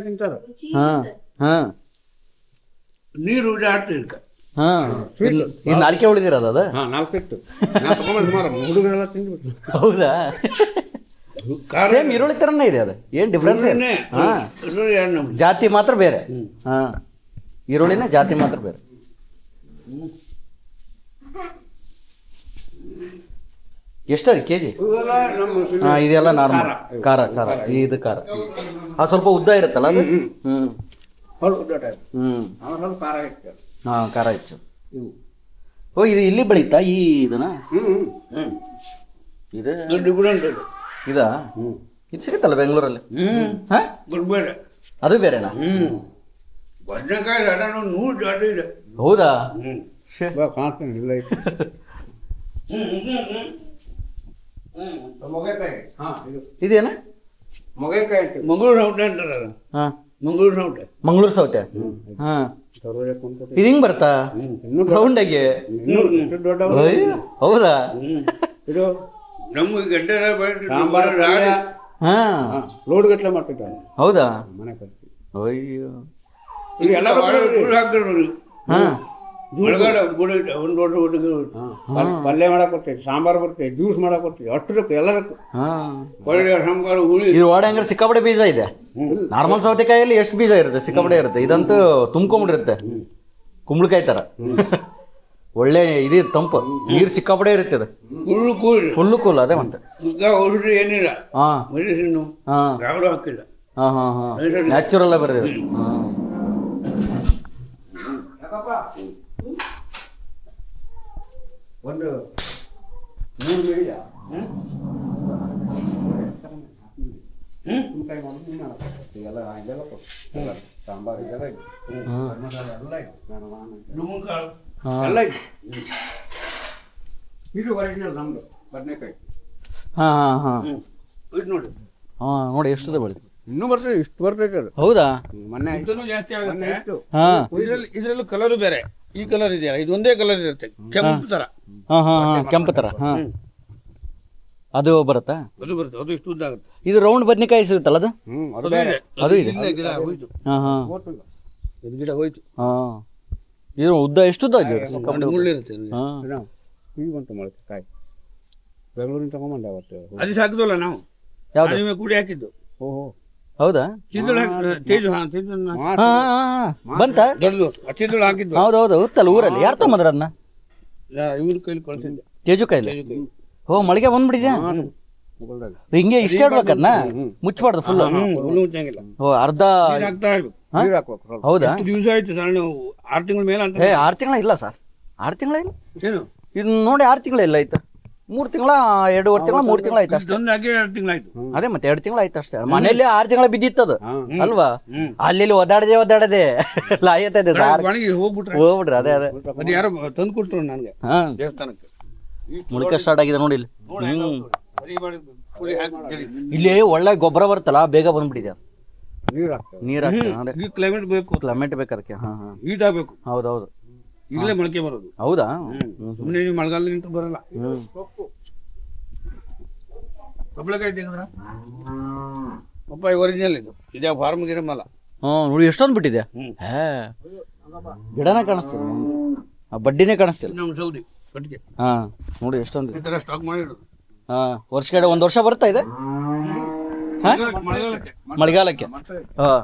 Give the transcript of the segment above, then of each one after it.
ತಿಂತಾರ. ಹಾ ಹಾ ನೀರು ಜಾಡ್ತಿರ್ಕ. ಹಾ ಈ ನಾಲ್ಕೆ ಉಳಿದಿರೋದು ಅದ. ಹಾ 4 ಇತ್ತು. ನಾನು ತಗೊಂಡು ಸುಮಾರು ಹುಡುಗರೆಲ್ಲ ತಿಂದ್ಬಿಟ್ರು. ಹೌದಾ? ಸೇಮ್ ಈರುಳ್ಳಿ ಥರನೇ ಇದೆ ಅದು, ಏನು ಡಿಫ್ರೆನ್ಸ್? ಹಾ ಜಾತಿ ಮಾತ್ರ ಬೇರೆ. ಹಾ ಈರುಳ್ಳಿನೇ ಜಾತಿ ಮಾತ್ರ ಬೇರೆ. ಎಷ್ಟರಿ ಕೆ ಜಿ? ಹಾಂ ಇದೆಲ್ಲ ನಾರ್ಮಲ್ ಖಾರ. ಇದು ಖಾರ ಸ್ವಲ್ಪ ಉದ್ದ ಇರುತ್ತಲ್ಲ ಅದು. ಹಾಂ ಖಾರ ಹೆಚ್ಚು. ಓ ಇದು ಇಲ್ಲಿ ಬೆಳೀತಾ ಈ ಇದನ್ನ? ಇದು ಇದಾ? ಇದು ಸಿಗುತ್ತಲ್ಲ ಬೆಂಗಳೂರಲ್ಲಿ? ಹಾಂ ಅದು ಬೇರೆನಾ? ಬದನೆಕಾಯಿ 100 ಜಾಡಿ ಇದೆ. ಹೌದಾ? ಇದೇನ ಮೊಗೆಕಾಯಿ ಮಂಗಳೂರು ಸೌಟೆ ಅಂತಾರಲ್ಲ. ಹಾಂ ಮಂಗಳೂರು ಸೌಟೆ. ಹಾಂ ಇದು ಹಿಂಗೆ ಬರ್ತಾ ರೌಂಡಾಗಿ? ಹೌದಾ? ಇದು ನಮ್ಗೆ ಗಡ್ಡೆ ಹಾಂ ಲೋಡ್ ಗಟ್ಟಲೆ ಮಾಡ್ತಿದ್ದಾರೆ. ಹೌದಾ? ಮನೆ ಕಟ್ಟಿ ಅಯ್ಯೋ ಎಲ್ಲ ಹಾಕಿದ್ರು. ಹಾಂ ಪಲ್ಯ ಮಾಡಕ್ ಬರ್ತೈತಿ, ಸಾಂಬಾರು ಬರ್ತೈತಿ, ಜ್ಯೂಸ್ ಮಾಡಕ್ ಬರ್ತೈತಿ, ಅಷ್ಟರಕ್ಕೂ ಎಲ್ಲದಕ್ಕೂ ಒಳ್ಳೆ ಸಾಂಬಾರು ಹುಳಿ. ಇದು ವಾಡೆ ಹಂಗಾರೆ ಸಿಕ್ಕಾಪಟ್ಟೆ ಬೀಜ ಇದೆ. ನಾರ್ಮಲ್ ಸೌತೆಕಾಯಲ್ಲಿ ಎಷ್ಟು ಬೀಜ ಇರುತ್ತೆ? ಸಿಕ್ಕಾಪಟ್ಟೆ ಇರುತ್ತೆ. ಇದಂತೂ ತುಂಬ್ಕೊಂಡ್ಬಿಟ್ಟಿರುತ್ತೆ ಕುಂಬಳಕಾಯಿ ಥರ. ಒಳ್ಳೆ ಇದು ತಂಪು, ನೀರು ಸಿಕ್ಕಾಪಟ್ಟೆ ಇರುತ್ತೆ ಅದು. Full cool. ಅದೇ ಮತ್ತೆ ಔಷಧಿ ಏನಿಲ್ಲ. ಹಾಂ ಮೆಡಿಸಿನ್ ಹಾಂ ಯಾವುದು ಹಾಕಿಲ್ಲ. ಹಾಂ ಹಾಂ ಹಾಂ ನ್ಯಾಚುರಲ್ ಆಗಿ ಬರ್ತದೆ. ಹಾಂ ಒಂದು 3 ಮೀಡಿಯ ಸಾಂಬಾರು ಇದೆಲ್ಲ ಇದೆ, ಎಲ್ಲ ಇದೆ. ಇದು ಒರಿಜಿನಲ್ ನಮ್ದು ಬದನೆಕಾಯಿ. ಹಾಂ ಹಾಂ ಹಾಂ ಇದು ನೋಡಿ. ಹಾಂ ನೋಡಿ ಎಷ್ಟದ ಬೆಳೆ ಇನ್ನೂ ಬರ್ತದೆ, ಇಷ್ಟು ಬರ್ತೈತೆ ಅದು. ಹೌದಾ? ಮೊನ್ನೆ ಜಾಸ್ತಿ ಆಗುತ್ತೆ. ಹಾಂ ಇದರಲ್ಲೂ ಕಲರು ಬೇರೆ. ಈ ಕಲರ್ ಇದೆಯಲ್ಲ, ಇದು ಒಂದೇ ಕಲರ್ ಇರುತ್ತೆ, ಕೆಂಪು ಥರ. ಹಾಂ ಹಾಂ ಹಾಂ ಕೆಂಪು ಥರ. ಹಾಂ ಅದು ಬರುತ್ತಾ? ಅದು ಬರುತ್ತೆ, ಅದು ಇಷ್ಟು ಉದ್ದ ಆಗುತ್ತೆ. ಇದು ರೌಂಡ್ ಬದನೆಕಾಯಿ ಸಿಗುತ್ತಲ್ಲ ಅದು? ಅದು ಇದೆ. ಗಿಡ ಹೋಯ್ತು. ಹಾಂ ಹಾಂ ಇದು ಗಿಡ ಹೋಯ್ತು. ಹಾಂ ಇದು ಉದ್ದ ಎಷ್ಟು ಉದ್ದ ಆಗಿದೆ? ಮುಳ್ಳಿರುತ್ತೆ. ಹಾಂ ಈಗ ಬಂತು ಮೊಳಕೆ ಕಾಯಿ. ಬೆಂಗಳೂರಿನ ತಗೊಂಬಂದೆ ಅವತ್ತು. ಅದು ಹಾಕಿದ್ವಲ್ಲ ನಾವು, ಯಾವುದು ಕೂಡಿ ಹಾಕಿದ್ದು. ಓಹೋ ಹೌದಾ? ಚಿಂದಳು ತೇಜು. ಬಂತ ದೊಡ್ಡದು ಚಿಂದಳು ಹಾಕಿದ್ದು. ಹೌದೌದು ಗೊತ್ತಲ್ಲ ಊರಲ್ಲಿ. ಯಾರು ತಗೊಂಬಂದ್ರ ಅದನ್ನ? ಇವ್ರ ಕೈಲಿ ಕಳ್ಸಿದ್ದೆ, ತೇಜು ಕೈಲಿ. ಓ ಮಳಿಗೆ ಬಂದ್ಬಿಟ್ಟಿದ್ಯಾ? ಹಿಂಗೆ ಇಷ್ಟ ಇಡ್ಬೇಕದ್ನ, ಮುಚ್ಚಬಾರ್ದು ಫುಲ್. ಮುಚ್ಚಂಗಿಲ್ಲ. ಓ ಅರ್ಧ ಹೌದಾ? ದಿವಸ ಆಯ್ತು ಸರ್, ನೀವು 6 ತಿಂಗಳ ಮೇಲೆ ಅಂತ. 6 ತಿಂಗಳ ಇಲ್ಲ ಸರ್, 6 ತಿಂಗಳ ಇಲ್ಲ. ಏನು ಇದು ನೋಡಿ 6 ತಿಂಗಳ ಇಲ್ಲ ಆಯ್ತು. 3 ತಿಂಗಳ 2.5 ತಿಂಗಳ 3 ತಿಂಗಳ ಆಯ್ತು ಅಷ್ಟೇ. 2 ತಿಂಗಳಾಯ್ತು. ಅದೇ ಮತ್ತೆ 2 ತಿಂಗಳ ಆಯ್ತು ಅಷ್ಟೇ. ಮನೆಯಲ್ಲಿ 6 ತಿಂಗಳ ಬಿದ್ದಿತ್ತದು ಅಲ್ವಾ? ಅಲ್ಲಿ ಒದಾಡದೆ ಲಾಯತ್ತದೆ ಸರ್. ಹೋಗ್ಬಿಟ್ರೆ ಅದೇ ಅದು ಯಾರೋ ತಂದು ಕೊಟ್ರು ನನಗೆ ದೇವಸ್ಥಾನಕ್ಕೆ. ಮುಳಿಕೆ ಸ್ಟಾರ್ಟ್ ಆಗಿದೆ ನೋಡಿ ಇಲ್ಲಿ. ಇಲ್ಲಿ ಒಳ್ಳೆ ಗೊಬ್ಬರ ಬರುತ್ತಲ್ಲ, ಬೇಗ ಬಂದ್ಬಿಟ್ಟಿದೆ. ನೀರು ಹಾಕ್ತಾರೆ. ಕ್ಲೈಮೇಟ್ ಬೇಕು, ಕ್ಲೈಮೇಟ್ ಬೇಕು ಅದಕ್ಕೆ. ಹಾಂ ಹಾಂ ಹೀಟ್ ಆಗಬೇಕು. ಹೌದೌದು, ಈಗಲೇ ಮೊಳಕೆ ಬರೋದು. ಹೌದಾ? ಸುಮ್ಮನೆ ನೀವು ಮಳೆಗಾಲ ನಿಂತು ಬರಲ್ಲ. ಕಬ್ಳಕಾಯಿ ತೆಗೆದ್ರ ಪಪ್ಪಾಯಿ ಒರಿಜಿನಲ್ ಇದು. ಇದ್ಯಾ ಫಾರ್ಮ್ ಗಿರಮಲ್ಲ. ನೋಡಿ ಎಷ್ಟೊಂದು ಬಿಟ್ಟಿದೆ. ಹೇ ಗಿಡನೇ ಕಾಣಿಸ್ತಿಲ್ಲ, ಆ ಬಡ್ಡಿನೇ ಕಾಣಿಸ್ತಿಲ್ಲ. ನಮ್ಮ ಸೌದಿ ಕಟ್ಟಿಗೆ. ಹಾಂ ನೋಡಿ ಎಷ್ಟೊಂದು ಈ ಥರ ಸ್ಟಾಕ್ ಮಾಡಿರೋದು. ಹಾಂ ವರ್ಷಗಡೆ 1 ವರ್ಷ ಬರ್ತಾ ಇದೆ. ಹಾಂ ಮಳೆಗಾಲಕ್ಕೆ. ಹಾಂ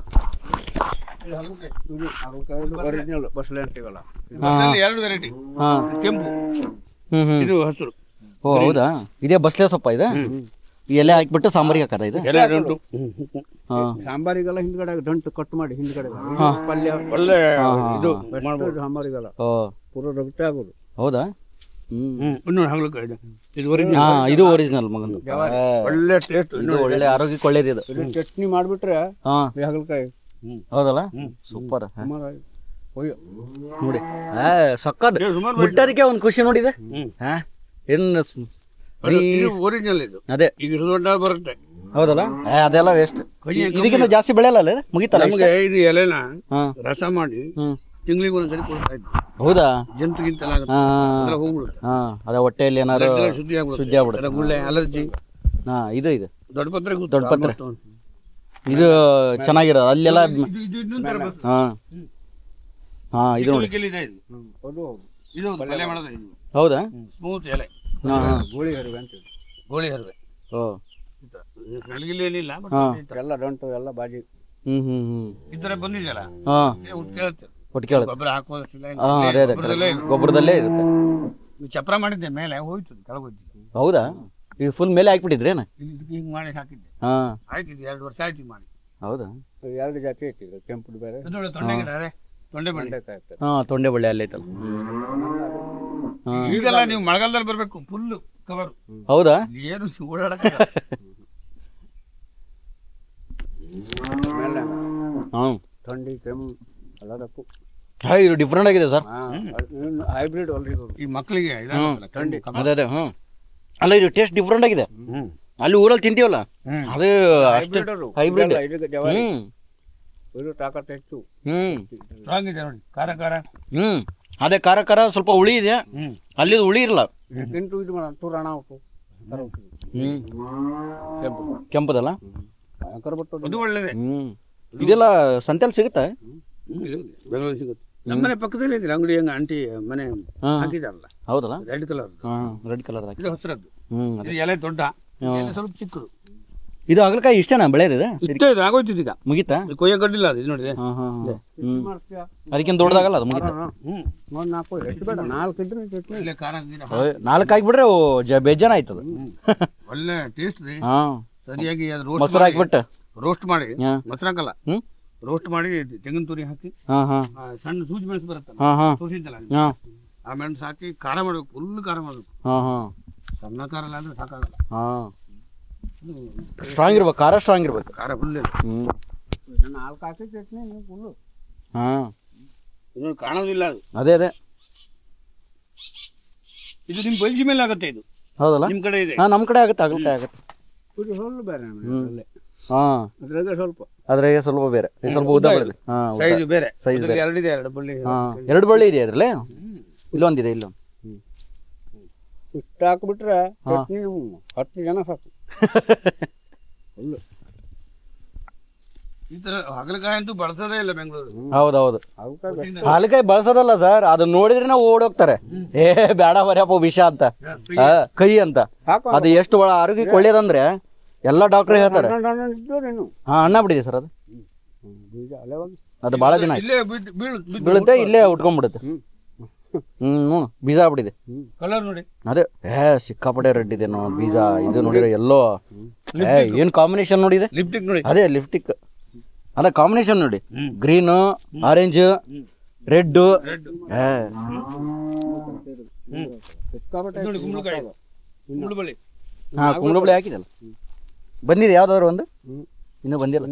ಒರಿಜಿನಲ್ ಬಸಳೆ ಅಂತೀವಲ್ಲ, 2 ವೆರೈಟಿ. ಹಾಂ ಕೆಂಪು, ಇದು ಹಸಿರು. ಓ ಹೌದಾ? ಇದೇ ಬಸ್ಲೆ ಸೊಪ್ಪ ಇದೆ. ಎಲೆ ಹಾಕ್ಬಿಟ್ಟು ಸಾಂಬಾರಿಗೆ ಹಾಕದ ಇದು? ಸಾಂಬಾರಿಗೆಲ್ಲ ಹಿಂದ್ಗಡೆ ದಂಟು ಕಟ್ ಮಾಡಿ ಹಿಂದ್ಗಡೆ ಪಲ್ಯ ಒಳ್ಳೆ ಇದು ಸಾಂಬಾರಿಗೆಲ್ಲ ಪೂರ ರೊಟ್ಟಿ ಆಗೋದು. ಹೌದಾ? ಇದು ಒರಿಜಿನಲ್ ಮಗಂದು. ಒಳ್ಳೆ ಟೇಸ್ಟ್, ಒಳ್ಳೆ ಆರೋಗ್ಯಕ್ಕೆ ಒಳ್ಳೇದಿದೆ. ಚಟ್ನಿ ಮಾಡ್ಬಿಟ್ರೆ ಹಾಗಲಕಾಯಿ. ಹೌದಲ್ಲ? ಸೂಪರ್ ನೋಡಿ. ಸಕ್ಕತ್ ಮುಟ್ಟೋದಕ್ಕೆ ಒಂದು ಖುಷಿ ನೋಡಿದೆ. ಏನು ಒರಿಜಿನಲ್ ಇದು. ಅದೇ ಈಗ ದೊಡ್ಡ ಬರುತ್ತೆ. ಹೌದಲ್ಲ? ಅದೆಲ್ಲ ವೇಸ್ಟ್. ಇದಕ್ಕಿಂತ ಜಾಸ್ತಿ ಬೆಳೆಯಲ್ಲ ಅಲ್ಲ, ಮುಗಿತಲ್ಲ. ನಮಗೆ ಇದು ಎಲೆನ ರಸ ಮಾಡಿ ತಿಂಗಳಿಗೆ ಒಂದ್ಸರಿ ಕೊಡ್ತಾ ಇದ್ವಿ. ಹೌದಾ? ಜಂತುಗಿಂತೆಲ್ಲ ಹೋಗ್ಬಿಡುತ್ತೆ. ಅದೇ ಹೊಟ್ಟೆಯಲ್ಲಿ ಏನಾದ್ರು ಶುದ್ಧಿ ಆಗ್ಬಿಡುತ್ತೆ. ಗುಳ್ಳೆ, ಅಲರ್ಜಿ. ಇದು ಇದೆ ದೊಡ್ಡ ಪತ್ರೆ. ದೊಡ್ಡ ಪತ್ರೆ ಇದು ಚೆನ್ನಾಗಿರೋದು ಅಲ್ಲೆಲ್ಲ ಹಾಂ ಹಾಂ ಇದು ನೋಡಿ ಇದು ಪಲ್ಯ ಮಾಡೋದು ಇದು ಹೌದಾ ಸ್ಮೂತ್ ಎಲೆ ಹಾಂ ಹಾಂ ಗೋಳಿ ಹರಿವೆ ಅಂತ ಗೋಳಿ ಹರಿವೆ ಓ ಸ್ಮೆಲ್ಗಿಲ್ಲ ಏನಿಲ್ಲ ಎಲ್ಲ ದಂಟು ಎಲ್ಲ ಬಾಜಿ ಈ ಥರ ಬಂದಿದೆಯಲ್ಲ ಹಾಂ ಒಟ್ಟು ಕೇಳುತ್ತೆ ಗೊಬ್ಬರ ಹಾಕೋದಿಲ್ಲ ಹಾಂ ಅದೇ ಅದೇ ಗೊಬ್ಬರದಲ್ಲೇ ಇರುತ್ತೆ ಚಪ್ರ ಮಾಡಿದ್ದೆ ಮೇಲೆ ಹೋಯ್ತು ಕೆಳಗೋಯ್ತು ಹೌದಾ ಈಗ ಫುಲ್ ಮೇಲೆ ಹಾಕ್ಬಿಟ್ಟಿದ್ರೇನ ಇಲ್ಲಿ ಹಿಂಗೆ ಮಾಡಿ ಹಾಕಿದ್ದೆ ಹಾಂ ಆಯ್ತು 2 ವರ್ಷ ಆಯ್ತು ಮಾಡಿ ಹೌದಾ 2 ಜಾತಿ ಇಟ್ಟಿದ್ರು ಕೆಂಪು ಬೇರೆ ನೋಡಿ ತೊಂಡೆ ಗಿಡ ತೊಂಡೆ ಬಳ್ಳಿ ಹಾಂ ತೊಂಡೆ ಬಳ್ಳಿ ಅಲ್ಲೈತಲ್ಲ ಈಗೆಲ್ಲ ನೀವು ಮಳೆಗಾಲದಲ್ಲಿ ಬರಬೇಕು ಫುಲ್ ಕವರ್ ಹೌದಾ ಏನು ಓಡಾಡಕ್ಕೆ ಹಾಂ ಥಂಡಿ ಕೆಮ್ಮು ಎಲ್ಲದಕ್ಕೂ ಹಾಂ ಇದು ಡಿಫ್ರೆಂಟ್ ಆಗಿದೆ ಸರ್ ಹೈಬ್ರಿಡ್ ಅಲ್ರಿ ಈ ಮಕ್ಕಳಿಗೆ ಥಂಡಿ ಅದೇ ಅದೇ ಹಾಂ ಅಲ್ಲ ಇದು ಟೇಸ್ಟ್ ಡಿಫ್ರೆಂಟ್ ಆಗಿದೆ ಅಲ್ಲಿ ಊರಲ್ಲಿ ತಿಂತೀವಲ್ಲ ಅದು ಅಷ್ಟು ಹೈಬ್ರಿಡ್ ಇದು ತಾಕತ್ತು ಹೆಚ್ಚು ಹ್ಞೂ ಇದೆ ನೋಡಿ ಖಾರ ಖಾರ ಹ್ಞೂ ಅದೇ ಖಾರ ಖಾರ ಸ್ವಲ್ಪ ಹುಳಿ ಇದೆ ಅಲ್ಲಿದು ಹುಳಿ ಇರಲ್ಲ ತಿಂಟು ಇದು ಮಾಡ ತೂರಣ ಉಂಟು ಹ್ಞೂ ಕೆಂಪದಲ್ಲ ಅದು ಒಳ್ಳೆಯದೇ ಇದೆಲ್ಲ ಸಂತೆಯಲ್ಲಿ ಸಿಗುತ್ತಾ ಬೆಂಗಳೂರು ಸಿಗುತ್ತೆ ನಮ್ಮನೆ ಪಕ್ಕದಲ್ಲೇ ಇದ್ರೆ ಅಂಗಡಿ ಹಂಗೆ ಆಂಟಿ ಮನೆ ಹಾಕಿದಾರಲ್ಲ ಹೌದಲ್ಲ ರೆಡ್ ಕಲರ್ ರೆಡ್ ಕಲರ್ ಇದು ಹೊಸರದ್ದು ಇದು ಎಲೆ ದೊಡ್ಡ ಸ್ವಲ್ಪ ಚಿಕ್ಕದು ಇದು ಹಾಗಲಕಾಯಿ ಇಷ್ಟೇನಾ ಬೆಳೆದಿದೆ ಇಷ್ಟೇ ಇದು ಆಗೋಯ್ತಿದ್ದು ಈಗ ಮುಗೀತಾ ಕೊಯ್ಯ ಕಡ್ಡಿಲ್ಲ ಅದು ಇದು ನೋಡಿದೆ ಅದಕ್ಕಿಂತ ದೊಡ್ಡದಾಗಲ್ಲ ಅದು ಮುಗೀತಾ ನಾಲ್ಕು ಹಾಕಿಬಿಟ್ರೆ ಬೇಜಾನ ಆಯ್ತದ ಒಳ್ಳೆ ಟೇಸ್ಟ್ ಹಾಂ ಸರಿಯಾಗಿ ಅದು ಮೊಸರು ಹಾಕಿಬಿಟ್ಟು ರೋಸ್ಟ್ ಮಾಡಿ ಮೊಸರು ಹಾಕಲ್ಲ ರೋಸ್ಟ್ ಮಾಡಿ ತೆಂಗಿನ ತುರಿ ಹಾಕಿ ಸಣ್ಣ ಸೂಜಿ ಮೆಣಸು ಬರುತ್ತಲ್ಲ ತೋರಿಸಿದ್ದಲ್ಲ ಆ ಮೆಣಸು ಹಾಕಿ ಖಾರ ಮಾಡ್ಬೇಕು ಫುಲ್ ಖಾರ ಮಾಡ್ಬೇಕು ಸಣ್ಣ ಖಾರ ಇಲ್ಲ ಅಂದ್ರೆ ಸಾಕಾಗಲ್ಲ ಸ್ಟ್ರಾಂಗ್ ಇರ್ಬೇಕು ಖಾರ ಸ್ಟ್ರಾಂಗ್ ಇರ್ಬೇಕು ಖಾರ ಫುಲ್ ನಾಲ್ಕು ಹಾಕಿ ಚಟ್ನಿ ಫುಲ್ಲು ಇನ್ನೊಂದು ಕಾಣೋದಿಲ್ಲ ಅದು ಅದೇ ಅದೇ ಇದು ನಿಮ್ಮ ಬಲ್ಜಿ ಮೇಲೆ ಆಗುತ್ತೆ ಇದು ಹೌದಲ್ಲ ನಿಮ್ಮ ಕಡೆ ಇದೆ ನಮ್ಮ ಕಡೆ ಆಗುತ್ತೆ ಹಾಗಲಕಾಯಿ ಆಗುತ್ತೆ ಇದು ಸ್ವಲ್ಪ ಬೇರೆ ಹಾಂ ಅದ್ರಾಗ ಸ್ವಲ್ಪ ಅದ್ರಾಗೆ ಸ್ವಲ್ಪ ಬೇರೆ ಸ್ವಲ್ಪ ಉದ್ದ ಬೆಳೆದಿದೆ ಹಾಂ ಸೈಜ್ ಬೇರೆ ಸೈಜ್ ಬೇರೆ ಎರಡಿದೆ 2 ಬಳ್ಳಿ ಹಾಂ 2 ಬಳ್ಳಿ ಇದೆ ಅದರಲ್ಲಿ ಇಲ್ಲೊಂದಿದೆ ಇಲ್ಲೊಂದು ಇಷ್ಟು ಹಾಕ್ಬಿಟ್ರೆ 10 ಜನ ಸಾಕು ಈ ಥರ ಹಾಗಲಕಾಯಿ ಅಂತೂ ಬಳಸೋದೇ ಇಲ್ಲ ಬೆಂಗಳೂರು ಹೌದೌದು ಹಾಗಲಕಾಯಿ ಬಳಸೋದಲ್ಲ ಸರ್ ಅದನ್ನ ನೋಡಿದ್ರೆ ನಾವು ಓಡೋಗ್ತಾರೆ ಏ ಬೇಡ ಬರಪ್ಪ ವಿಷ ಅಂತ ಕೈ ಅಂತ ಅದು ಎಷ್ಟು ಆರೋಗ್ಯಕ್ಕೆ ಒಳ್ಳೇದಂದ್ರೆ ಎಲ್ಲ ಡಾಕ್ಟರ್ ಹೇಳ್ತಾರೆ ಹಾಂ ಅಣ್ಣ ಬಿಡಿದೆ ಸರ್ ಅದು ಅದು ಭಾಳ ದಿನ ಬೀಳುತ್ತೆ ಇಲ್ಲೇ ಉಟ್ಕೊಂಡ್ಬಿಡುತ್ತೆ ಬೀಜ ಆಗ್ಬಿಟ್ಟಿದೆ ಕಲರ್ ನೋಡಿ ಅದೇ ಸಿಕ್ಕಾಪಟ್ಟೆ ರೆಡ್ ಇದೆ ನೋಡಿ ಬೀಜ ಇದು ನೋಡಿದ್ರೆ ಎಲ್ಲೋ ಏನ್ ಕಾಂಬಿನೇಷನ್ ನೋಡಿದೆ ಲಿಪ್ಟಿಕ್ ನೋಡಿ ಅದೇ ಲಿಪ್ಟಿಕ್ ಅದ ಕಾಂಬಿನೇಷನ್ ನೋಡಿ ಗ್ರೀನ್ ಆರೆಂಜ್ ರೆಡ್ ಹಾ ಕುಂಬಳಬಳ್ಳಿ ಹಾಕಿದಲ್ಲ ಬಂದಿದೆ ಯಾವ್ದಾದ್ರು ಒಂದು ಇನ್ನೂ ಬಂದಿಲ್ಲ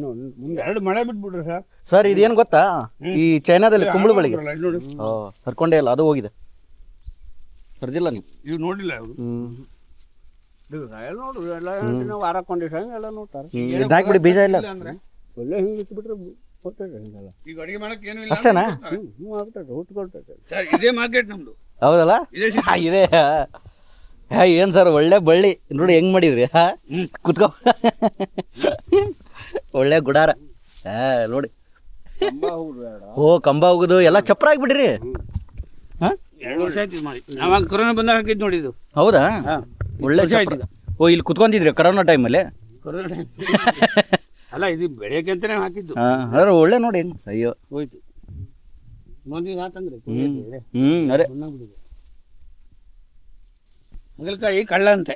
2 ಮಳೆ ಬಿಟ್ಬಿಡ್ರಿ ಸರ್ ಸರ್ ಇದೇನು ಗೊತ್ತಾ ಈ ಚೈನಾದಲ್ಲಿ ಕುಂಬಳಬಳ್ಳಿಗೆ ಹರ್ಕೊಂಡೇ ಇಲ್ಲ ಅದು ಹೋಗಿದೆ ಹರಿದಿಲ್ಲ ನೀವು ಇವ್ ನೋಡಿಲ್ಲ ಅವರು ನೋಡ್ರಿ ಎಲ್ಲ ವಾರ ಕೊಂಡಿಸಂಗ ಎಲ್ಲ ನೋಡ್ತಾರೆ ಹಾಕ್ಬಿಡಿ ಬೀಜ ಇಲ್ಲ ಒಳ್ಳೆ ಹಿಂಗೆ ಇಟ್ಬಿಟ್ರೆ ಹಿಂಗಲ್ಲ ಈಗ ಅಡಿಗೆ ಮಾಡಕ್ಕೆ ಏನು ಇಲ್ಲ ಅಷ್ಟೇನಾ ಆಗ್ತದೆ ಹುಟ್ಕೊಳ್ತೈತೆ ಸರ್ ಇದೇ ಮಾರ್ಕೆಟ್ ನಮ್ದು ಹೌದಲ್ಲ ಇದೆ ಏನ್ ಸರ್ ಒಳ್ಳೆ ಬಳ್ಳಿ ನೋಡಿ ಹೆಂಗ್ ಮಾಡಿದ್ರಿ ಕುತ್ಕೊ ಒಳ್ಳೆ ಗುಡಾರ ನೋಡಿ ಓ ಕಂಬ ಹೋಗುದು ಎಲ್ಲ ಚಪ್ರ ಆಗ್ಬಿಟ್ರಿ 2 ವರ್ಷ ಆಯ್ತು ಮಾಡಿ ನಾವಾಗ ಕೊರೋನಾ ಬಂದಾಗ ಹಾಕಿದ್ ನೋಡಿದ್ದು ಹೌದಾ ಒಳ್ಳೆ ಚಪ್ರ ಓ ಇಲ್ಲಿ ಕುತ್ಕೊಂಡಿದ್ರಿ ಕೊರೋನಾ ಟೈಮಲ್ಲಿ ಕೊರೋನಾ ಟೈಮ್ ಅಲ್ಲ ಇದು ಬೆಳೆಯಕ್ಕೆ ಅಂತಾನೆ ಹಾಕಿದ್ದು ಅದ್ರ ಒಳ್ಳೆ ನೋಡಿ ಅಯ್ಯೋ ಹೋಯ್ತು ಮಂದಿಗೆ ಹಾಕಂದ್ರೆ ಅದೇ ಹಾಗಲಕಾಯಿ ಕಳ್ಳ ಅಂತೆ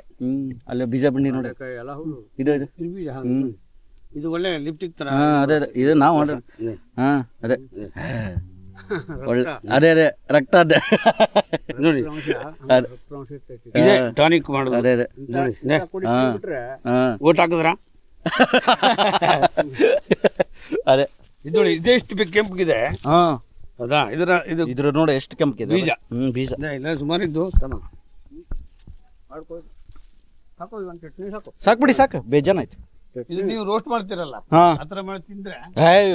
ಅಲ್ಲ ಬೀಜ ಬಂಡಿ ನೋಡಿ ಎಲ್ಲ ಹೌದು ಇದು ಇದು ಬೀಜ ಇದು ಒಳ್ಳೆ ಲಿಪ್ಟಿಕ್ ತರ ಅದೇ ಅದೇ ಇದು ನಾವು ಅದೇ ಒಳ್ಳೆ ಅದೇ ಅದೇ ರಕ್ತ ಅದೇ ನೋಡಿ ಇದೇ ಟಾನಿಕ್ ಮಾಡೋದು ಅದೇ ಅದೇ ಓಟ್ ಹಾಕಿದ್ರಾ ಅದೇ ಇದು ನೋಡಿ ಇದೇ ಇಷ್ಟು ಕೆಂಪಗಿದೆ ಹೌದಾ ಇದ್ರ ನೋಡಿ ಎಷ್ಟು ಕೆಂಪಗಿದೆ ಬೀಜ ಬೀಜ ಇಲ್ಲ ಸುಮಾರು ಇದ್ದು ಸಾಕ್ಬಿಡಿ ಸಾಕು ಬೇಜಾನ್ ಆಯ್ತು ಇದು ನೀವು ರೋಸ್ಟ್ ಮಾಡ್ತೀರಲ್ಲ ಆ ಥರ ಮಾಡಿ ತಿಂದ್ರೆ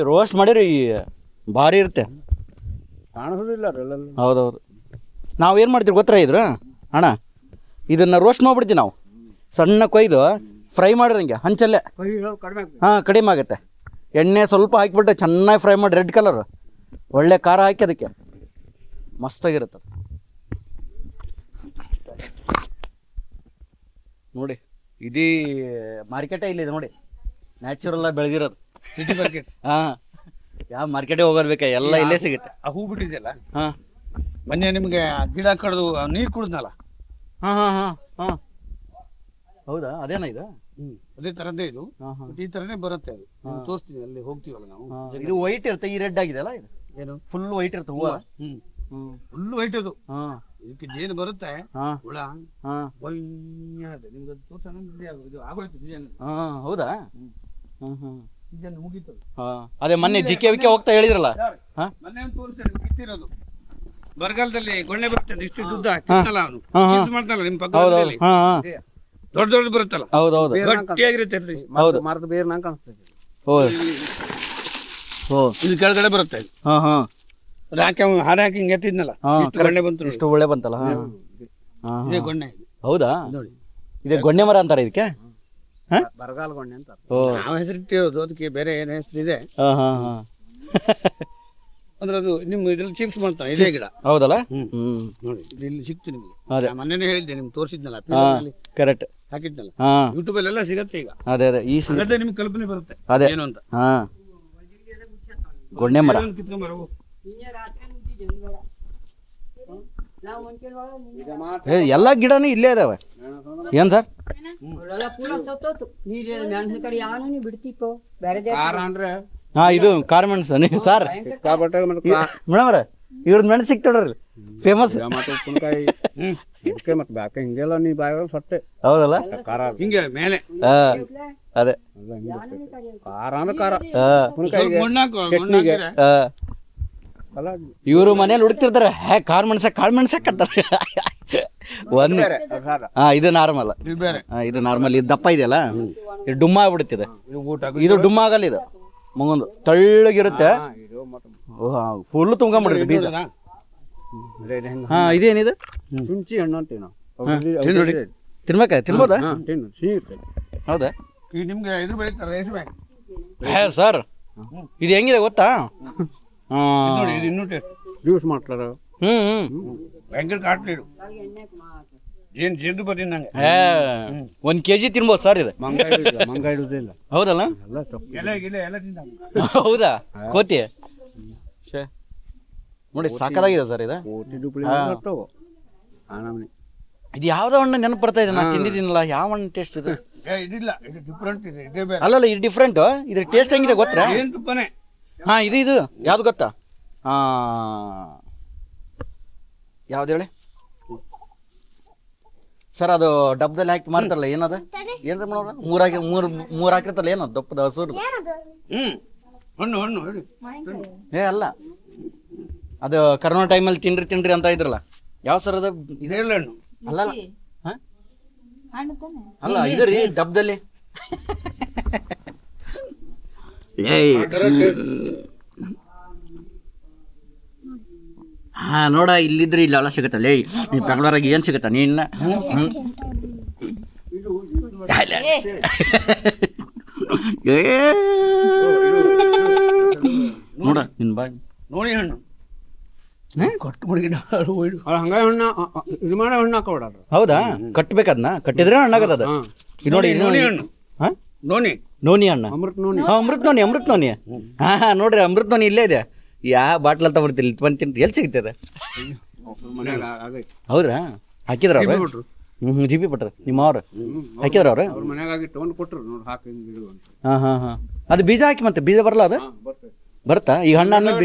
ರೋಸ್ಟ್ ಮಾಡಿರಿ ಭಾರಿ ಇರುತ್ತೆ ಕಾಣಿಸೋದಿಲ್ಲ ಹೌದೌದು ನಾವೇನು ಮಾಡ್ತೀವಿ ಗೊತ್ತಾ ಇದ್ರ ಅಣ್ಣ ಇದನ್ನ ರೋಸ್ಟ್ ಮಾಡ್ಬಿಡ್ತೀವಿ ನಾವು ಸಣ್ಣ ಕೊಯ್ದು ಫ್ರೈ ಮಾಡಿದಂಗೆ ಹಂಚಲ್ಲೇ ಕಡಿಮೆ ಕಡಿಮೆ ಆಗುತ್ತೆ ಎಣ್ಣೆ ಸ್ವಲ್ಪ ಹಾಕಿಬಿಟ್ಟು ಚೆನ್ನಾಗಿ ಫ್ರೈ ಮಾಡಿ ರೆಡ್ ಕಲರ್ ಒಳ್ಳೆ ಖಾರ ಹಾಕಿ ಅದಕ್ಕೆ ಮಸ್ತಾಗಿರುತ್ತೆ ನೋಡಿ. ಇದೀ ಮಾರ್ಕೆಟೇ ಇಲ್ಲಿದೆ ನೋಡಿ, ನ್ಯಾಚುರಲ್ ಆಗಿ ಬೆಳೆದಿರೋದು ಸಿಟಿ ಮಾರ್ಕೆಟ್. ಹಾಂ, ಯಾವ ಮಾರ್ಕೆಟಿಗೆ ಹೋಗೋದು ಬೇಕಾ, ಎಲ್ಲ ಇಲ್ಲೇ ಸಿಗುತ್ತೆ. ಆ ಹೂ ಬಿಟ್ಟಿದೆಯಲ್ಲ, ಹಾಂ ಮೊನ್ನೆ ನಿಮಗೆ ಗಿಡ ಕಡ್ದು ನೀರು ಕುಡಿದ್ನಲ್ಲ, ಹಾಂ ಹಾಂ ಹಾಂ ಹಾಂ ಹೌದಾ, ಅದೇನಾ ಇದು? ಅದೇ ಥರದ್ದೇ ಇದು. ಹಾಂ ಹಾಂ ಈ ಥರನೇ ಬರುತ್ತೆ ಅದು. ನಿಮ್ಗೆ ತೋರಿಸ್ತೀನಿ, ಅಲ್ಲಿ ಹೋಗ್ತೀವಲ್ಲ ನಾವು. ಇದು ವೈಟ್ ಇರುತ್ತೆ, ಈ ರೆಡ್ ಆಗಿದೆ ಅಲ್ಲ ಇದು? ಏನು ಫುಲ್ ವೈಟ್ ಇರುತ್ತೆ ಹೂವು. ಫುಲ್ ವೈಟ್ ಅದು. ಹಾಂ ಇದಕ್ಕೆ ಜೇನು ಬರುತ್ತೆ, ಹಾಂ ಹುಳ ಹಾಂ ಬೊಯ್ಯದೆ. ನಿಮ್ಗೆ ಅದು ತೋರ್ಸೋಣ ಇದು ಆಗೋಯ್ತು ಸೀಸನ್. ಹಾಂ ಹೌದಾ? ಹಾಂ ಹಾಂ ಸೀಸನ್ ಮುಗೀತು. ಹಾಂ ಅದೇ ಮೊನ್ನೆ ಜಿಕೆ ವಿಕೆ ಹೋಗ್ತಾ ಹೇಳಿದ್ರಲ್ಲ. ಹಾಂ ಮೊನ್ನೆ ಒಂದು ತೋರಿಸ್ತೇನೆ, ಕಿತ್ತಿರೋದು ಬರಗಾಲದಲ್ಲಿ ಗೊಣ್ಣೆ ಬರ್ತದೆ, ಇಷ್ಟು ಉದ್ದ ಕಿತ್ತಲ್ಲ ಅವನು ಮಾಡ್ತಾನಲ್ಲ ನಿಮ್ಮ ಪಕ್ಕದಲ್ಲಿ, ಹಾಂ ಹಾಂ ದೊಡ್ಡ ದೊಡ್ಡ ಬರುತ್ತಲ್ಲ, ಹೌದು ಹೌದು ಗಟ್ಟಿಯಾಗಿರುತ್ತೆ. ಹೌದು ಮರದ ಬೇರೆ ನಂಗೆ ಕಾಣಿಸ್ತದೆ. ಹೌದು ಓ ಇದು ಕೆಳಗಡೆ ಬರುತ್ತೆ. ಹಾಂ ಹಾಂ ಅದು ಹಾಕಿ ಅವ್ನು ಹಾರ ಹಾಕಿ ಹಿಂಗೆ ಎತ್ತಿದ್ನಲ್ಲ, ಇಷ್ಟು ಗೊಣ್ಣೆ ಬಂತು ನೋಡಿ. ಇಷ್ಟು ಒಳ್ಳೆ ಬಂತಲ್ಲ. ಹಾಂ ಹಾಂ ಇದೇ ಗೊಣ್ಣೆ ಇದು. ಹೌದಾ? ನೋಡಿ, ಇದೆ ಗೊಣ್ಣೆ ಮರ ಅಂತಾರೆ ಇದಕ್ಕೆ? ಹಾಂ ಬರಗಾಲ ಗೊಣ್ಣೆ ಅಂತ ಓ ನಾವು ಹೆಸರಿಟ್ಟಿರೋದು, ಅದಕ್ಕೆ ಬೇರೆ ಏನು ಹೆಸರಿದೆ ಹಾಂ ಹಾಂ ಹಾಂ ಅಂದ್ರೆ ಅದು ನಿಮ್ಮ ಇದ್ರಲ್ಲಿ ಚಿಪ್ಸ್ ಮಾಡ್ತಾನೆ ಇದೇ ಗಿಡ. ಹೌದಲ್ಲ? ಹ್ಞೂ ಹ್ಞೂ ನೋಡಿ, ಇದು ಇಲ್ಲಿ ಸಿಕ್ತು ನಿಮಗೆ. ಅದೇ ಮೊನ್ನೆನೇ ಹೇಳಿದ್ದೆ, ನಿಮ್ಗೆ ತೋರಿಸಿದ್ನಲ್ಲ, ಹಾಂ ಕರೆಕ್ಟ್. ಹಾಕಿದ್ನಲ್ಲ, ಹಾಂ ಯೂಟ್ಯೂಬಲ್ಲೆಲ್ಲ ಸಿಗತ್ತೆ ಈಗ. ಅದೇ ಅದೇ ಈ ಅದೇ ನಿಮ್ಗೆ ಕಲ್ಪನೆ ಬರುತ್ತೆ ಅದೇ ಏನು ಅಂತ. ಹಾಂ ಗೊಣ್ಣೆ ಮರ ಕಿತ್ಕೊಂಬರೋ ಎಲ್ಲ ಗಿಡನೂ ಇಲ್ಲೇ ಇದಾವೆ. ಏನು ಸರ್? ಹಾಂ ಇದು ಕಾರ್ ಮೆಣಸು ನೀವು ಸರ್ ಮೇಡಮ್ ಅವ್ರೆ, ಇವ್ರದ್ದು ಮೆಣಸು ಸಿಗ್ತಾಡ್ರಿ ಫೇಮಸ್. ಹಿಂಗೆಲ್ಲ ನೀ ಬಾಯ ಸೊಟ್ಟೆ ಹೌದಲ್ಲ? ಹಿಂಗೆ ಮೇಲೆ ಹಾಂ ಅದೇ ಇವರು ಮನೇಲಿ ಹುಡುಕ್ತಿರ್ತಾರೆ, ಹೇ ಕಾಳು ಮೆಣಸಾಕತ್ತಾರೆ. ಒಂದು ಹಾಂ ಇದು ನಾರ್ಮಲ್. ಹಾಂ ಇದು ನಾರ್ಮಲ್, ಇದು ದಪ್ಪ ಇದೆಯಲ್ಲ, ಇದು ಡುಮ್ಮ ಆಗ್ಬಿಡುತ್ತಿದೆ. ಇದು ಡುಮ್ಮ ಆಗಲ್ಲ, ಇದು ಮುಂಗೊಂದು ತಳ್ಳಗಿರುತ್ತೆ, ಫುಲ್ ತುಂಬ್ಕೊಂಡ್ಬಿಡುತ್ತೆ ಬೀಜ. ಹಾಂ ಇದೇನಿದು? ಶುಂಠಿ ಹಣ್ಣು ಅಂತೀವಿ ನಾವು. ತಿನ್ಬೋದಾ? ಹೌದಾ? ಈಗ ನಿಮ್ಗೆ ಇದು ಬೆಳೀತಾರೆ ರೇಷ್ಮೆ. ಹೇ ಸರ್, ಇದು ಹೆಂಗಿದೆ ಗೊತ್ತಾ? ನೋಡಿ, ಇದು ಇನ್ನೂ ಟೇಸ್ಟ್ ಜ್ಯೂಸ್ ಮಾಡ್ತಾರೆ. ಭಯಂಕರ ಕಾಟ್ಲಿ ಜೇನು ಬರ್ತೀನಿ ನಂಗೆ. 1 kg ತಿನ್ಬೋದು ಸರ್ ಇದು. ಮಂಗ ಇಡುದಿಲ್ಲ. ಹೌದಲ್ಲ? ಎಲೆ ಗಿಲೆ ಎಲ್ಲ ತಿಂದ. ಹೌದಾ? ಕೋತಿ ನೋಡಿ ಸಾಕಾಗಿದೆ ಸರ್ ಇದು. ಇದು ಯಾವ್ದೋ ಹಣ್ಣು ನೆನಪು ಬರ್ತಾ ಇದೆ, ನಾನು ತಿಂದಿದ್ದೀನಲ್ಲ. ಯಾವ ಹಣ್ಣು ಟೇಸ್ಟ್ ಇದು? ಇದಿಲ್ಲ, ಇದು ಡಿಫ್ರೆಂಟ್ ಇದೆ. ಇದೇ ಬೇರೆ. ಅಲ್ಲಲ್ಲ, ಇದು ಡಿಫ್ರೆಂಟ್. ಇದ್ರ ಟೇಸ್ಟ್ ಹೆಂಗಿದೆ ಗೊತ್ತಾ? ಏನು ತುಪ್ಪನೇ. ಹಾಂ ಇದು ಯಾವ್ದು ಗೊತ್ತಾ? ಯಾವ್ದು ಹೇಳಿ ಸರ್? ಅದು ಡಬ್ಬದಲ್ಲಿ ಹಾಕಿ ಮಾರ್ತಾರಲ್ಲ, ಏನದು? ಏನ್ರಿ ಮಾಡೋಣ, ಮೂರು ಹಾಕಿರ್ತಾರಲ್ಲ, ಏನದು ದಪ್ಪದ ಹಸುರು? ಹಣ್ಣು ಹಣ್ಣು ಹೇಳಿ. ಅಲ್ಲ, ಅದು ಕರೋನಾ ಟೈಮಲ್ಲಿ ತಿನ್ರಿ ಅಂತ ಇದ್ರಲ್ಲ, ಯಾವ ಸರ್ ಅದು? ಇದೆಲ್ಲ ಹಣ್ಣು ಅಲ್ಲ ಅಲ್ಲ, ಇದು ರೀ ಡಬ್ಬದಲ್ಲಿ. ಹಾಂ ನೋಡ, ಇಲ್ಲಿದ್ರೆ ಇಲ್ಲಿ ಎಲ್ಲ ಸಿಗುತ್ತಲ್ಲ. ನೀ ಬೆಂಗಳೂರಾಗ ಏನು ಸಿಗುತ್ತ ನೀನ್ನ? ನೋಡ ನಿನ್ ಬಾ ನೋಡಿ ಹಣ್ಣು ಕಟ್ಟು ಮಡಗಿನ ಹಂಗ ಹಣ್ಣು ಇದು ಮಾಡೋ ಹಣ್ಣು ಹಾಕೋಬಿಡ್ರಿ. ಹೌದಾ? ಕಟ್ಟಬೇಕದ್ನ, ಕಟ್ಟಿದ್ರೆ ಹಣ್ಣಾಗದ ಅದು. ಇದು ನೋಡಿ, ನೋನಿ ಹಣ್ಣು. ಹಾಂ ನೋನಿ ಹಣ್ಣು, ಅಮೃತ ನೋನಿ. ಹಾಂ ಅಮೃತ ನೋನಿ. ಹಾಂ ನೋಡ್ರಿ, ಅಮೃತ ನೋನಿ ಇಲ್ಲೇ ಇದೆ. ಬಾಟ್ಲ್ ಅಂತ ಬರ್ತಿಲ್ಲ, ಬಂದು ತಿನ್ರಿ. ಎಲ್ಲಿ ಸಿಗ್ತದೆ? ಹೌದ್ರಾ? ಹಾಕಿದ್ರ ಅವ್ರು? ಜಿಪಿ ಪಟ್ರ ನಿಮ್ಮವ್ರು ಹಾಕಿದ್ರ ಅವ್ರು? ಮನೆಯಾಗಿ ತೊಗೊಂಡು ಕೊಟ್ಟರು ನೋಡಿ, ಹಾಕಿ ಇಡು ಅಂತ. ಹಾಂ ಹಾಂ ಹಾಂ ಅದು ಬೀಜ ಹಾಕಿ ಮತ್ತೆ ಬೀಜ ಬರಲ್ಲ ಅದು? ಬರ್ತಾ ಈ ಹಣ್ಣು ಅನ್ನೋದು?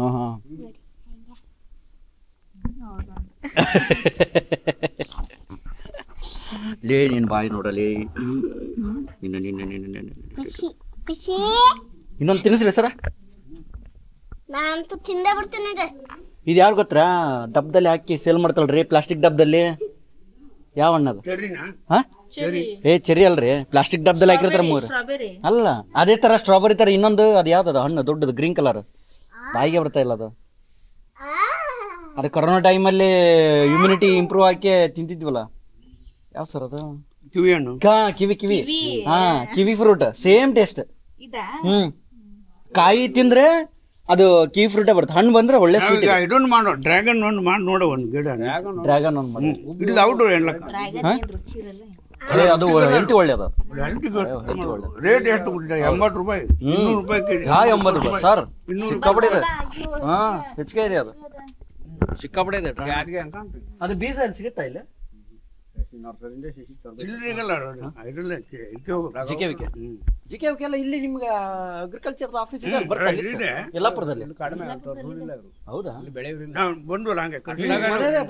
ಹಾಂ ಹಾಂ ಲೇ ನಿನ್ನ ಬಾಯಿ ನೋಡಲಿ. ಇನ್ನೊಂದು ತಿನ್ನಿಸ್ರಿ ಸರ. ನಾನಂತೂ ತಿಂದೇ ಬಿಡ್ತೀನಿ. ಇದು ಯಾರು ಗೊತ್ತಾ? ಡಬ್ಬದಲ್ಲಿ ಹಾಕಿ ಸೇಲ್ ಮಾಡ್ತಾಳ್ರಿ, ಪ್ಲಾಸ್ಟಿಕ್ ಡಬ್ಬದಲ್ಲಿ. ಯಾವ ಹಣ್ಣದು? ಹಾಂ ಚೆರಿ ಅಲ್ರಿ, ಪ್ಲಾಸ್ಟಿಕ್ ಡಬ್ಬದಲ್ಲಿ ಹಾಕಿರ್ತಾರೆ 3. ಅಲ್ಲ, ಅದೇ ಥರ ಸ್ಟ್ರಾಬೆರಿ ಥರ ಇನ್ನೊಂದು, ಅದು ಯಾವ್ದದು ಹಣ್ಣು ದೊಡ್ಡದು ಗ್ರೀನ್ ಕಲರ್, ಬಾಯಿಗೆ ಬರ್ತಾ ಇಲ್ಲ ಅದು. ಅದು ಕೊರೋನಾ ಟೈಮಲ್ಲಿ ಇಮ್ಯುನಿಟಿ ಇಂಪ್ರೂವ್ ಆಗಿ ತಿಂತಿದ್ವಲ್ಲ, ಯಾವ ಸರ್ ಅದು? ಕಿವಿ ಹಣ್ಣು. ಕಿವಿ ಹಾಂ ಕಿವಿ ಫ್ರೂಟ್, ಸೇಮ್ ಟೇಸ್ಟ್. ಕಾಯಿ ತಿಂದ್ರೆ ಅದು ಕೀ ಫ್ರೂಟೇ ಬರುತ್ತೆ, ಹಣ್ಣು ಬಂದ್ರೆ ಒಳ್ಳೆ ಸ್ವೀಟ್. ಈಗ ಇದೊಂದು ಮಾಡೋ ಡ್ರ್ಯಾಗನ್ ಒಂದು ಮಾಡಿ ನೋಡೋ ಒಂದು ಗಿಡ ಡ್ರ್ಯಾಗನ್ ಒಂದು ಮಾಡಿ. ಇದು ಔಟ್ ಅದು ಹೆಲ್ತ್ ಒಳ್ಳೇದು. ರೇಟ್ ಎಷ್ಟು 80 ರೂಪಾಯಿ 200 ರೂಪಾಯಿ ಕೆಜಿ. 80 ರೂಪಾಯಿ ಸರ್, ಸಿಕ್ಕಾಪಡೆ ಇದೆ. ಹಾ, ಹೆಚ್ಚಿಗೆ ಇದೆ ಅದು, ಸಿಕ್ಕಾಪಡೆ ಇದೆ. ಅದು ಬೀಜ ಎಲ್ಲಿ ಸಿಗುತ್ತಾ ಇಲ್ಲ? ಜಿಕೆ ಎಲ್ಲ ಇಲ್ಲಿ ನಿಮ್ಗೆ ಅಗ್ರಿಕಲ್ಚರ್ ಆಫೀಸ್ ಇದೆ ಯಲ್ಲಾಪುರದಲ್ಲಿ. ಹೌದಾ? ಬಂದ್ವಲ್ಲ ಹಂಗೆ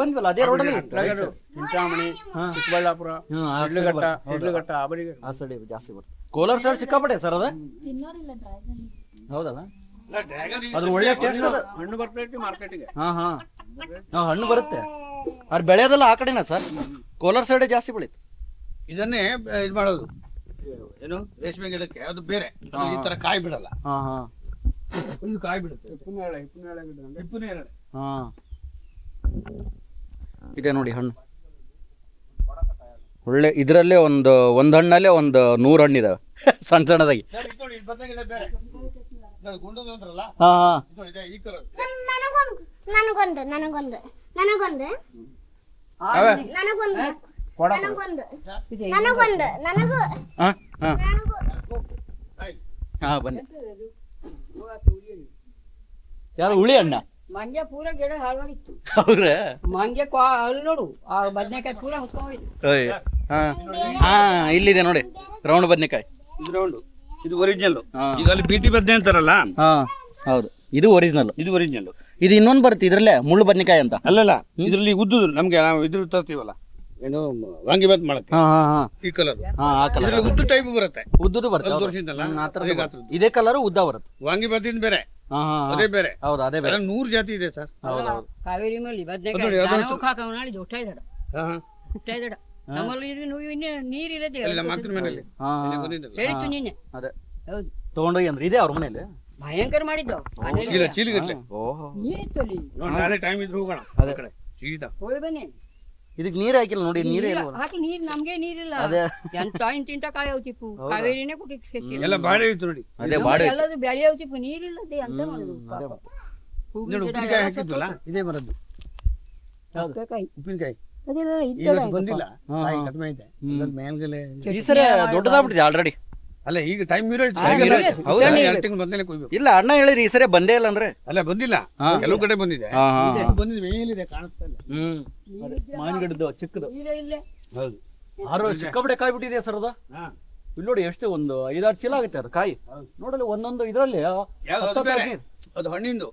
ಬಂದ್ವಲ್ಲ ಅದೇ ರೋಡಲ್ಲಿ ಚಿಂತಾಮಣಿ, ಚಿಕ್ಕಬಳ್ಳಾಪುರ, ಇಡ್ಲಘಟ್ಟ ಆ ಸೈಡ್ ಜಾಸ್ತಿ ಬರುತ್ತೆ. ಕೋಲಾರ ಸೈಡ್ ಸಿಕ್ಕಾಪಟ್ಟೆ ಸರ್ ಅದ. ಹೌದಲ್ಲ, ಅದ್ರ ಒಳ್ಳೆ ಟೇಸ್ಟ್ ಅದ. ಹಣ್ಣು ಬರ್ತೈತಿ ಮಾರ್ಕೆಟಿಗೆ. ಹಣ್ಣು ಬರುತ್ತೆ, ಅವ್ರು ಬೆಳೆಯೋದಲ್ಲ ಆ ಕಡೆನಾ ಸರ್? ಕೋಲಾರ ಸೈಡ್ ಜಾಸ್ತಿ ಬೆಳೀತು. ಇದನ್ನೇ ಇದು ಮಾಡೋದು ಏನು ರೇಷ್ಮೆ ಗಿಡಕ್ಕೆ, ಅದು ಬೇರೆ, ಅದು ಈ ತರ ಕಾಯಿ ಬಿಡಲ್ಲ. ಇದು ಕಾಯಿ ಬಿಡುತ್ತೆ. ಹಿಪ್ಪು ನೇರಳೆ ಇದೆ ನೋಡಿ ಹಣ್ಣು ಒಳ್ಳೆ. ಇದರಲ್ಲೇ ಒಂದು ಹಣ್ಣಲ್ಲೇ ಒಂದು 100 ಹಣ್ಣಿದಾವೆ ಸಣ್ಣ ಸಣ್ಣದಾಗಿ. ನನಗೊಂದು ನನಗೊಂದು ನನಗೊಂದು ನನಗೊಂದು ನನಗೊಂದು ನನಗೊಂದು ನನಗೂ ಬನ್ನಿ. ಯಾರು ಹುಳಿ ಅಣ್ಣ? ಮಂಗ್ಯ ಪೂರ ಗಿಡ ಹಾಳಾಗಿತ್ತು. ಹೌದ್ರಾ? ಮಂಗ್ಯ ಅಲ್ಲಿ ನೋಡು, ಆ ಬದನೆಕಾಯಿ ಪೂರ ಹೊತ್ಕೊಂಡೋಯ್ತು. ಇಲ್ಲಿದೆ ನೋಡಿ ರೌಂಡ್ ಬದನೆಕಾಯಿ. ಇದು ರೌಂಡ್, ಇದು ಒರಿಜಿನಲ್. ಈಗ ಅಲ್ಲಿ ಬಿಟಿ ಬದನೆ ಅಂತಾರಲ್ಲ, ಹೌದು, ಇದು ಒರಿಜಿನಲ್. ಇದು ಒರಿಜಿನಲ್. ಇದು ಇನ್ನೊಂದು ಬರುತ್ತೆ ಇದ್ರಲ್ಲೇ, ಮುಳ್ಳು ಬದನೆಕಾಯಿ ಅಂತ. ಅಲ್ಲಲ್ಲ, ಇದರಲ್ಲಿ ಉದ್ದುದು ನಮ್ಗೆ ನಾವು ಇದ್ರ ತರ್ತೀವಲ್ಲ, ಏನು ವಾಂಗಿಬಾತ್ ಮಾಡಕ್ಕೆ, ಈ ಕಲರ್ ಉದ್ದು ಟೈಪ್ ಬರುತ್ತೆ. ಉದ್ದುದು ಬರುತ್ತೆ, ತೋರಿಸಿದ್ದಲ್ಲ ಇದೇ ಕಲರ್ ಉದ್ದ ಬರುತ್ತೆ. ವಾಂಗಿಬಾತಿಂದ ಬೇರೆ, ಅದೇ ಬೇರೆ. ಹೌದು, ಅದೇ ಬೇರೆ. 100 ಜಾತಿ ಇದೆ ಸರ್. ಕಾವೇರಿ ಮೇಲೆ ಬದನೆಕಾಯಿ ಹುಟ್ಟ ಇದ್ದಾಡ ನಮ್ಮಲ್ಲಿ ನೀರಿಲ್ಲದೆ ಹೇಳಿತ್ತು ನಿನ್ನೆ. ಅದೇ ತಗೊಂಡೋಗಿ ಅಂದ್ರೆ ಇದೆ ಅವ್ರ ಮನೇಲಿ ಭಯಂಕರ ಮಾಡಿದ್ದು. ಚೀಲಿಗಟ್ಲೆ ನೀರಿತ್ತು ಅಲ್ಲಿ. ನಾಳೆ ಟೈಮ್ ಇದ್ರೆ ಹೋಗೋಣ ಅದೇ ಕಡೆ ಸೀದಾ ಹೋಗಿ ಬನ್ನಿ. ಇದಕ್ಕೆ ನೀರ್ ಹಾಕಿಲ್ಲ ನೋಡಿ, ನೀರೇ ಹಾಕಿ ನೀರ್ ನಮ್ಗೆ ನೀರಿಲ್ಲ. ಇಂತ ಕಾಯಿ ಹೋಗ್ತಿಪ್ಪು, ಕಾವೇರಿನೇ ಕುಟ್ಟಿ ಎಲ್ಲ ಬಾಡೆ ಇತ್ತು ನೋಡಿ. ಅದೇ ಬಾಡೆ ಎಲ್ಲದು ಬೆಳೆ ಹೋಗ್ತಿಪ್ಪು, ನೀರಿಲ್ಲದೆ ಅಂತ ಮಾಡುದು. ಉಪ್ಪಿನಕಾಯಿ ಹಾಕಿದ್ವಲ್ಲ, ಇದೇ ಬರದ್ದು ಉಪ್ಪಿನಕಾಯಿ. ಬಂದಿಲ್ಲ, ಕಡಿಮೆ ಇದೆ ಮೇಲ್ಗಲೆ. ಈ ಸರಿ ದೊಡ್ಡದಾಗ್ಬಿಟ್ಟಿದೆ ಆಲ್ರೆಡಿ. ಅಲ್ಲ, ಈಗ ಟೈಮ್ ಇರೋ ಬಂದೇಲೆ ಕೊಯ್ಬೇಕು. ಇಲ್ಲ ಅಣ್ಣ ಹೇಳಿರಿ ಈ ಸರಿ ಬಂದೇ ಇಲ್ಲ ಅಂದ್ರೆ. ಅಲ್ಲ ಬಂದಿಲ್ಲ, ಕೆಲವು ಕಡೆ ಬಂದಿದೆ. ಬಂದಿದೆ ಮೇಲಿದೆ, ಕಾಣಿಸ್ತಾ ಇಲ್ಲ. ಮಾವಿನಗಿಡದ್ದು ಚಿಕ್ಕದು. ಹೌದು, 6 ಸಿಕ್ಕಾಪಟ್ಟೆ ಕಾಯಿ ಬಿಟ್ಟಿದೆ ಸರ್. ಅದ ಇಲ್ಲಿ ನೋಡಿ, ಎಷ್ಟು ಒಂದು 5-6 ಚೀಲ ಆಗುತ್ತೆ ಅದು ಕಾಯಿ. ನೋಡಲಿ ಒಂದೊಂದು ಇದರಲ್ಲಿ ಅದು ಹಣ್ಣಿಂದು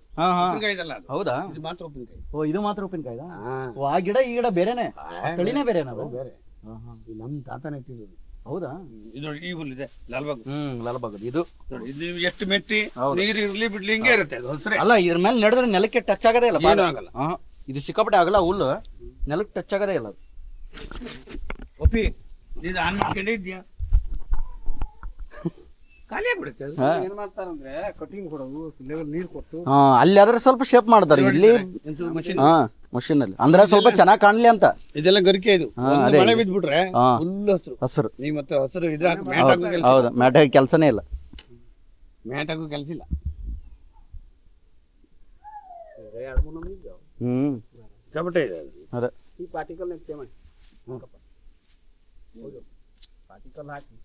ಉಪ್ಪಿನಕಾಯಿ ಇದಲ್ಲ. ಹೌದಾ? ಇದು ಮಾತ್ರ ಉಪ್ಪಿನಕಾಯಿ. ಓ, ಇದು ಮಾತ್ರ ಉಪ್ಪಿನಕಾಯಿ. ಆ ಗಿಡ ಈ ಗಿಡ ಬೇರೆನೆ, ತಳಿನೇ ಬೇರೆನಾ? ಬೇರೆ, ನಮ್ಮ ತಾತನ ಇಟ್ಟಿದ್ದು. ಹೌದಾ? ಇದು ಈ ಹುಲ್ಲಿದೆ ಲಾಲ್ಬಾಗ್. ಲಾಲ್ಬಾಗ್ ಇದು ಇದು ಎಷ್ಟು ಮೆಟ್ಟಿ ನೀರು ಇರ್ಲಿ ಬಿಡ್ಲಿ ಹಿಂಗೆ ಇರುತ್ತೆ. ಅಲ್ಲ, ಇದ್ರ ಮೇಲೆ ನಡೆದ್ರೆ ನೆಲಕ್ಕೆ ಟಚ್ ಆಗದೇ ಇಲ್ಲ. ಆಗಲ್ಲ, ಇದು ಸಿಕ್ಕಾಪಟ್ಟೆ ಆಗಲ್ಲ, ಹುಲ್ಲು ನೆಲಕ್ಕೆ ಟಚ್ ಆಗದೇ ಇಲ್ಲ. ಒಪ್ಪಿ ಇದು ಆನ್ ಮಾಡ್ಕೊಂಡೇ ಇದ್ಯಾ, ಖಾಲಿ ಆಗ್ಬಿಡುತ್ತೆ. ಏನ್ ಮಾಡ್ತಾರಂದ್ರೆ ಕಟಿಂಗ್ ಕೊಡೋದು, ನೀರು ಕೊಟ್ಟು ಅಲ್ಲಿ ಆದ್ರೆ ಸ್ವಲ್ಪ ಶೇಪ್ ಮಾಡ್ತಾರೆ. ಇಲ್ಲಿ ಮಷೀನ್ ಅಲ್ಲಿ ಅಂದ್ರೆ ಸ್ವಲ್ಪ ಚೆನ್ನಾಗಿ ಕಾಣ್ಲಿ ಅಂತ. ಇದೆಲ್ಲ ಗರಿಕೆ. ಇದು ಮಳೆ ಬಿದ್ಬಿಟ್ರೆ ಫುಲ್ ಹಸಿರು. ನೀವು ಮತ್ತೆ ಹಸಿರು ಇದ್ರ ಮ್ಯಾಟ್ ಹಾಕೋ ಕೆಲಸ. ಹೌದು, ಮ್ಯಾಟ್ ಹಾಕೋ ಕೆಲಸನೇ ಇಲ್ಲ. ಮ್ಯಾಟ್ ಹಾಕೋ ಕೆಲಸ ಇಲ್ಲ. ಕಬಟೆ ಇದೆ ಅದೇ. ಈ ಪಾರ್ಟಿಕಲ್ ನೆಕ್ಸ್ಟ್ ಮಾಡಿ ಪಾರ್ಟಿಕಲ್ ಹಾಕಿ.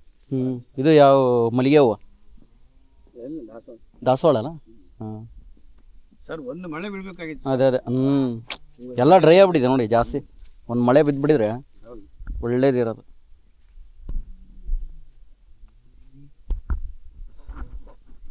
ಇದು ಯಾವ ಮಲ್ಲಿಗೆ ಹೂವು? ದಾಸವಾಳ ಅಲ್ಲ? ಸರ್, ಒಂದು ಮಳೆ ಬೀಳ್ಬೇಕಾಗಿತ್ತು. ಅದೇ ಅದೇ. ಎಲ್ಲ ಡ್ರೈ ಆಗ್ಬಿಟ್ಟಿದೆ ನೋಡಿ ಜಾಸ್ತಿ. ಒಂದು ಮಳೆ ಬಿದ್ದುಬಿಟ್ಟಿದ್ರೆ ಒಳ್ಳೇದಿರೋದು.